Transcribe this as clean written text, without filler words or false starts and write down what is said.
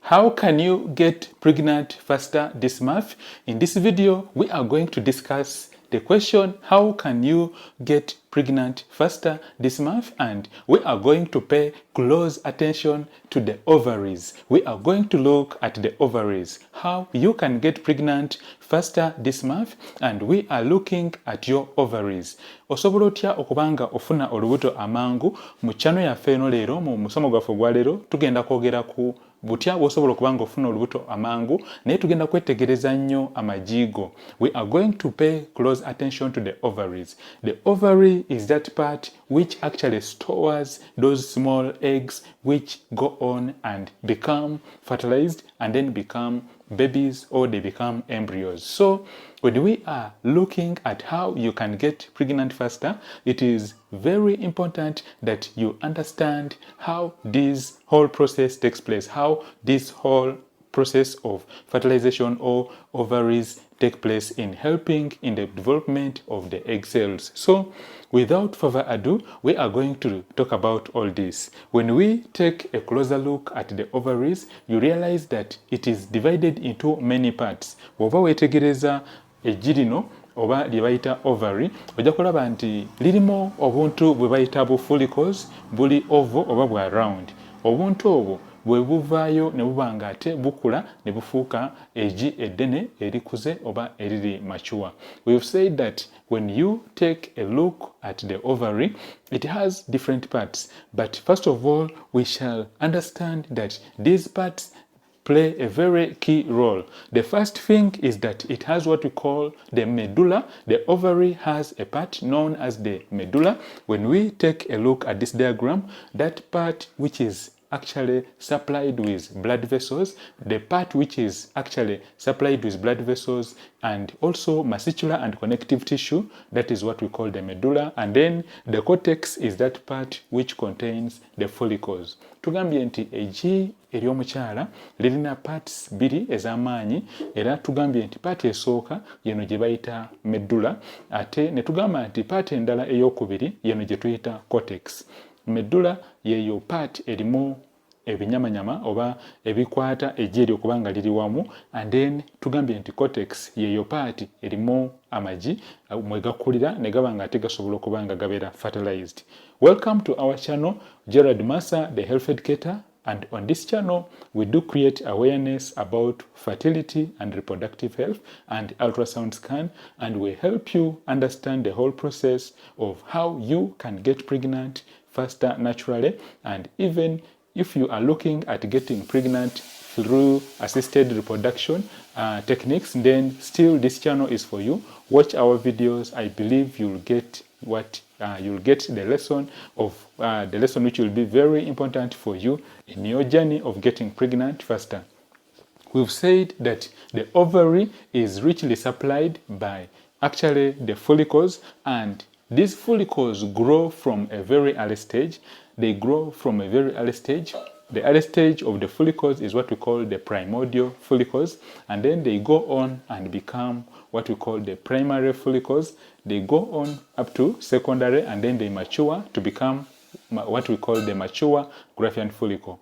How can you get pregnant faster this month? In this video, we are going to discuss the question, how can you get pregnant faster this month? And we are going to pay close attention to the ovaries. We are going to look at the ovaries, how you can get pregnant faster this month, and we are looking at your ovaries. Osobola otya okubanga ofuna olubuto amangu mu channel yaffe eno leero mu musomo gwaffe gwa leero tugenda kwogera ku butya bw'osobola okubanga ofuna olubuto amangu naye tugenda kwetegereza nnyo amajigo. We are going to pay close attention to the ovaries. The ovary is that part which actually stores those small eggs which go on and become fertilized and then become babies, or they become embryos. So when we are looking at how you can get pregnant faster, it is very important that you understand how this whole process takes place, how this whole process of fertilization or ovaries take place in helping in the development of the egg cells. So without further ado, we are going to talk about all this. When we take a closer look at the ovaries, you realize that it is divided into many parts. Oba wetegereza ejirino oba lye bayita ovary, ojja kulaba nti lirimu obuntu bwe bayita bu follicles, buli oval oba bwa round. Obuntu obwo bwe buvaayo ne buba nga ate bukula ne bufuuka egi eddene erikuze oba eriri mature. We've said that when you take a look at the ovary, it has different parts. But first of all, we shall understand that these parts play a very key role. The first thing is that it has what we call the medulla. The ovary has a part known as the medulla. When we take a look at this diagram, that part which is actually supplied with blood vessels, the part which is actually supplied with blood vessels and also muscular and connective tissue, that is what we call the medulla. And then the cortex is that part which contains the follicles. Tugambye nti egi ery'omukyala lirina parts biri ez'amaanyi, era tugambye nti part esooka yeno gye bayita medulla, ate ne tugamba nti part endala ey'okubiri yeno gye tuyita cortex. Medulla yeyo part erimu ebinyamanyama oba ebikwata ejji eryo kubanga liri wamu, and then tugambye nti cortex yeyo part erimu amagi mwe gakulira ne gaba nga ate gasobola okuba nga gabeera fertilized. Welcome to our channel, Gerald Massa, the health educator, and on this channel we do create awareness about fertility and reproductive health and ultrasound scan, and we help you understand the whole process of how you can get pregnant faster naturally, and even if you are looking at getting pregnant through assisted reproduction techniques, then still this channel is for you. Watch our videos. I believe you'll get what you'll get the lesson which will be very important for you in your journey of getting pregnant faster. We've said that the ovary is richly supplied by actually the follicles, and these follicles grow from a very early stage. They grow from a very early stage. The early stage of the follicles is what we call the primordial follicles, and then they go on and become what we call the primary follicles. They go on up to secondary, and then they mature to become what we call the mature Graafian follicle.